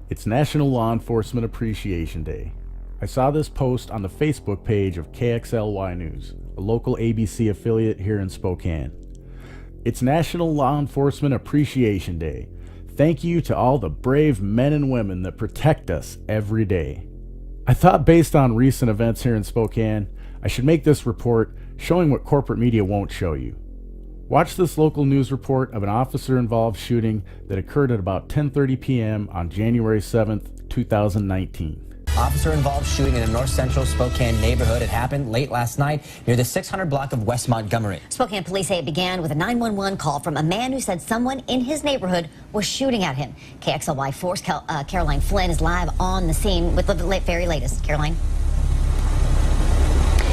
It's National Law Enforcement Appreciation Day. I saw this post on the Facebook page of KXLY News, a local ABC affiliate here in Spokane. It's National Law Enforcement Appreciation Day. Thank you to all the brave men and women that protect us every day. I thought based on recent events here in Spokane, I should make this report showing what corporate media won't show you. Watch this local news report of an officer-involved shooting that occurred at about 10:30 p.m. on January 7th, 2019. Officer-involved shooting in a north central Spokane neighborhood. It happened late last night near the 600 block of West Montgomery. Spokane police say it began with a 911 call from a man who said someone in his neighborhood was shooting at him. KXLY 4's Caroline Flynn is live on the scene with the very latest. Caroline?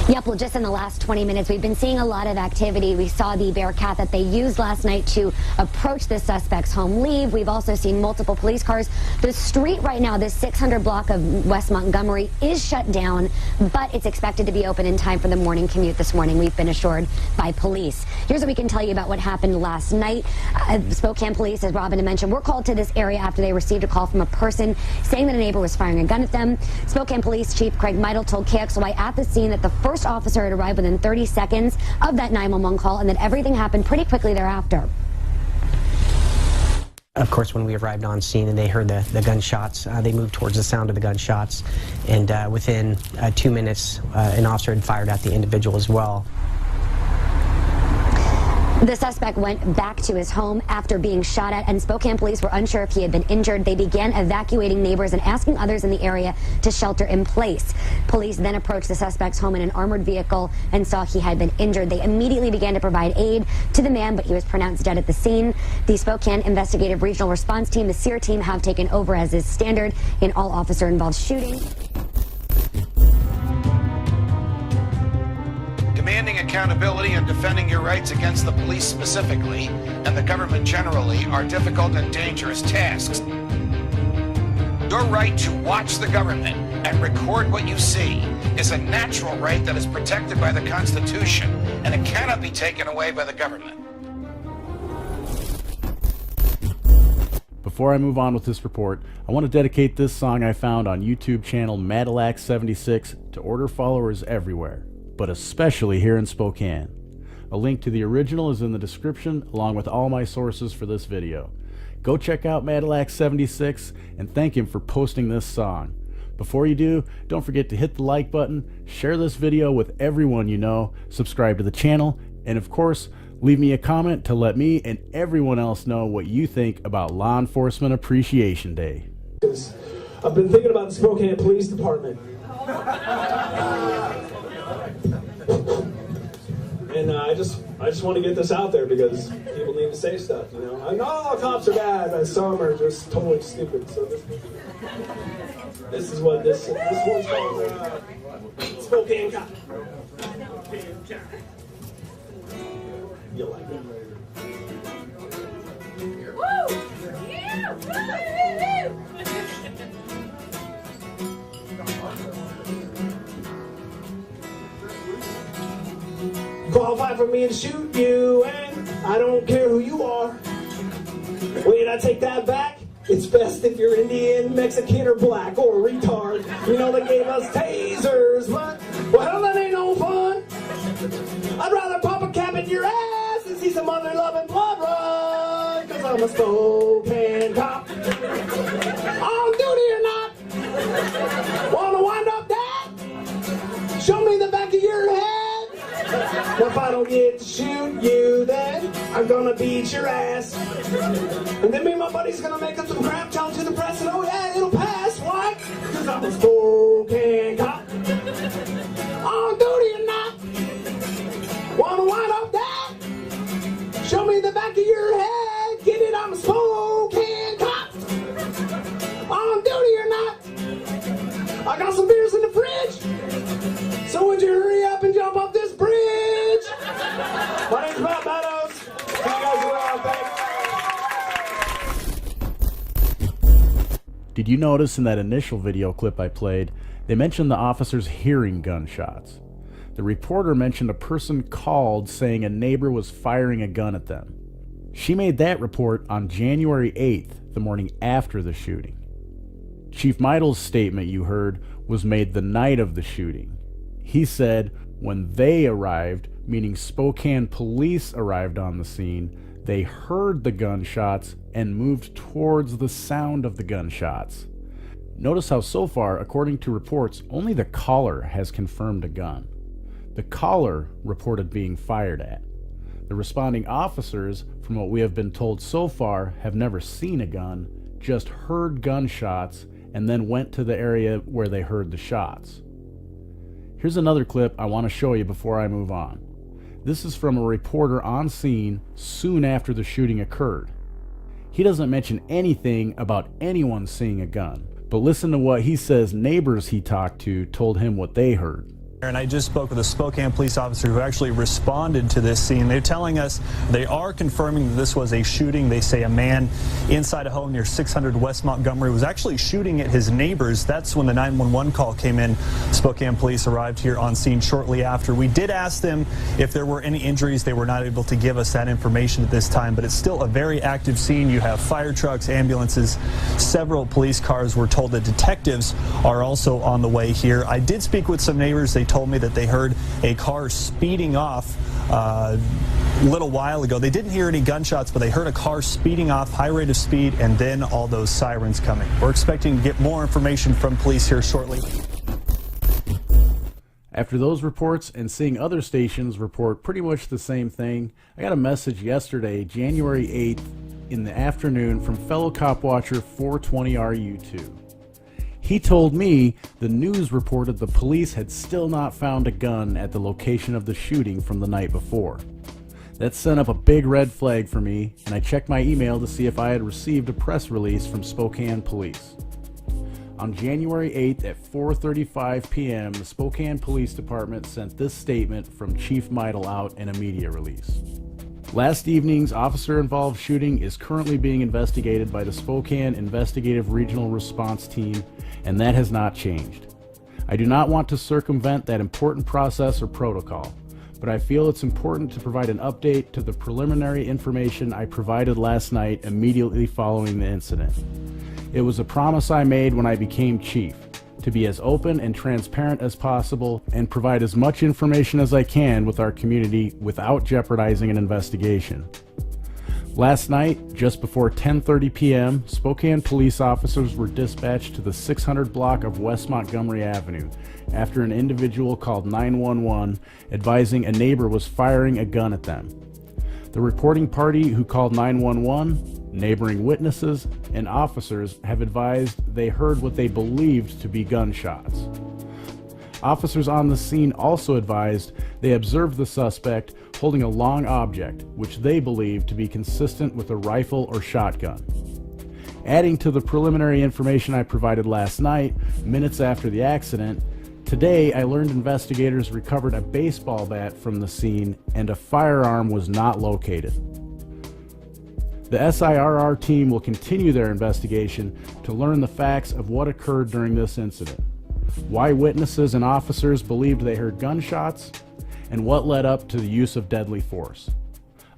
Yep, well, just in the last 20 minutes, we've been seeing a lot of activity. We saw the Bearcat that they used last night to approach the suspect's home leave. We've also seen multiple police cars. The street right now, this 600 block of West Montgomery, is shut down, but it's expected to be open in time for the morning commute this morning, we've been assured by police. Here's what we can tell you about what happened last night. Spokane police, as Robin had mentioned, were called to this area after they received a call from a person saying that a neighbor was firing a gun at them. Spokane Police Chief Craig Meidel told KXLY at the scene that the first officer had arrived within 30 seconds of that 911 call and that everything happened pretty quickly thereafter. Of course, when we arrived on scene and they heard the gunshots, they moved towards the sound of the gunshots, and within 2 minutes, an officer had fired at the individual as well. The suspect went back to his home after being shot at, and Spokane police were unsure if he had been injured. They began evacuating neighbors and asking others in the area to shelter in place. Police then approached the suspect's home in an armored vehicle and saw he had been injured. They immediately began to provide aid to the man, but he was pronounced dead at the scene. The Spokane Investigative Regional Response Team, the SEER team, have taken over as is standard in all officer-involved shootings. Demanding accountability and defending your rights against the police specifically, and the government generally, are difficult and dangerous tasks. Your right to watch the government and record what you see is a natural right that is protected by the Constitution, and it cannot be taken away by the government. Before I move on with this report, I want to dedicate this song I found on YouTube channel Madillac76 to order followers everywhere, but especially here in Spokane. A link to the original is in the description, along with all my sources for this video. Go check out Madillac76 and thank him for posting this song. Before you do, don't forget to hit the like button, share this video with everyone you know, subscribe to the channel, and of course, leave me a comment to let me and everyone else know what you think about Law Enforcement Appreciation Day. I've been thinking about the Spokane Police Department. And I just want to get this out there because people need to say stuff, you know. I know all cops are bad, but some are just totally stupid. So this is what this one's called, Spokane Cop. You'll like it. Woo! Yeah! Woo! Qualify for me to shoot you, and I don't care who you are. Wait, I take that back. It's best if you're Indian, Mexican, or black, or a retard. You know they gave us tasers, but well, that ain't no fun. I'd rather pop a cap in your ass and see some other loving blood run, 'cause I'm a Spokane cop. On duty or not? Wanna wind up, Dad? Show me the back of your head. Now if I don't get to shoot you, then I'm gonna beat your ass. And then me and my buddy's gonna make up some crap, tell to the press, and oh yeah, it'll pass. Why? 'Cause I'm a Spokane cop. On duty or not? Wanna wind up, Dad? Show me the back of your head. Get it? I'm a Spokane cop. On duty or not? I got some beers in the fridge. So would you hurry up and jump off this bridge? My name's Matt Meadows. See you guys around. Thanks. Did you notice in that initial video clip I played, they mentioned the officers hearing gunshots? The reporter mentioned a person called saying a neighbor was firing a gun at them. She made that report on January 8th, the morning after the shooting. Chief Meidel's statement you heard was made the night of the shooting. He said when they arrived, meaning Spokane police arrived on the scene, they heard the gunshots and moved towards the sound of the gunshots. Notice how so far, according to reports, only the caller has confirmed a gun. The caller reported being fired at. The responding officers, from what we have been told so far, have never seen a gun, just heard gunshots and then went to the area where they heard the shots. Here's another clip I want to show you before I move on. This is from a reporter on scene soon after the shooting occurred. He doesn't mention anything about anyone seeing a gun, but listen to what he says neighbors he talked to told him what they heard. And I just spoke with a Spokane police officer who actually responded to this scene. They're telling us they are confirming that this was a shooting. They say a man inside a home near 600 West Montgomery was actually shooting at his neighbors. That's when the 911 call came in. Spokane police arrived here on scene shortly after. We did ask them if there were any injuries. They were not able to give us that information at this time, but it's still a very active scene. You have fire trucks, ambulances, several police cars. We're told that detectives are also on the way here. I did speak with some neighbors. They told me that they heard a car speeding off a little while ago. They didn't hear any gunshots, but they heard a car speeding off, high rate of speed, and then all those sirens coming. We're expecting to get more information from police here shortly. After those reports and seeing other stations report pretty much the same thing, I got a message yesterday, January 8th, in the afternoon from fellow cop watcher 420RU2. He told me the news reported the police had still not found a gun at the location of the shooting from the night before. That sent up a big red flag for me, and I checked my email to see if I had received a press release from Spokane Police. On January 8th at 4:35 p.m., the Spokane Police Department sent this statement from Chief Meidel out in a media release. Last evening's officer-involved shooting is currently being investigated by the Spokane Investigative Regional Response Team, and that has not changed. I do not want to circumvent that important process or protocol, but I feel it's important to provide an update to the preliminary information I provided last night immediately following the incident. It was a promise I made when I became chief, to be as open and transparent as possible and provide as much information as I can with our community without jeopardizing an investigation. Last night, just before 10:30 p.m., Spokane police officers were dispatched to the 600 block of West Montgomery Avenue after an individual called 911 advising a neighbor was firing a gun at them. The reporting party who called 911, neighboring witnesses, and officers have advised they heard what they believed to be gunshots. Officers on the scene also advised they observed the suspect holding a long object, which they believed to be consistent with a rifle or shotgun. Adding to the preliminary information I provided last night, minutes after the accident, today I learned investigators recovered a baseball bat from the scene and a firearm was not located. The SIRR team will continue their investigation to learn the facts of what occurred during this incident, why witnesses and officers believed they heard gunshots, and what led up to the use of deadly force.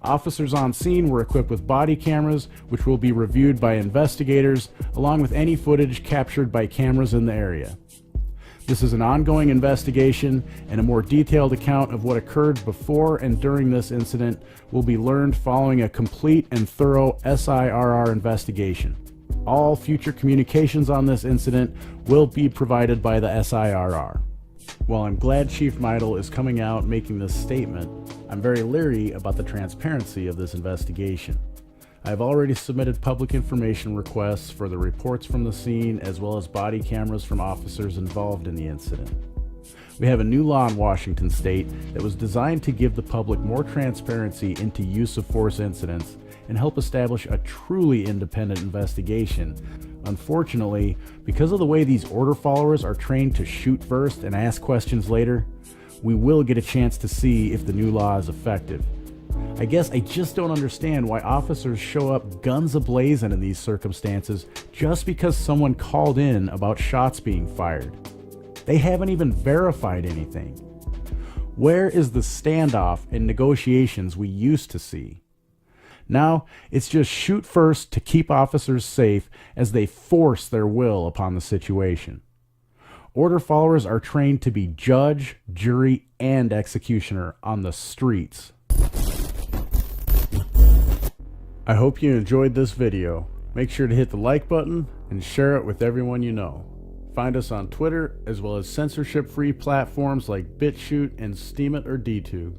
Officers on scene were equipped with body cameras, which will be reviewed by investigators, along with any footage captured by cameras in the area. This is an ongoing investigation, and a more detailed account of what occurred before and during this incident will be learned following a complete and thorough SIRR investigation. All future communications on this incident will be provided by the SIRR. While I'm glad Chief Meidel is coming out making this statement, I'm very leery about the transparency of this investigation. I have already submitted public information requests for the reports from the scene as well as body cameras from officers involved in the incident. We have a new law in Washington state that was designed to give the public more transparency into use of force incidents and help establish a truly independent investigation. Unfortunately, because of the way these order followers are trained to shoot first and ask questions later, we will get a chance to see if the new law is effective. I guess I just don't understand why officers show up guns ablazing in these circumstances just because someone called in about shots being fired. They haven't even verified anything. Where is the standoff and negotiations we used to see? Now, it's just shoot first to keep officers safe as they force their will upon the situation. Order followers are trained to be judge, jury, and executioner on the streets. I hope you enjoyed this video. Make sure to hit the like button and share it with everyone you know. Find us on Twitter, as well as censorship-free platforms like BitChute and Steemit or DTube.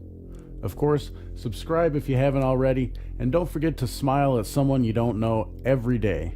Of course, subscribe if you haven't already, and don't forget to smile at someone you don't know every day.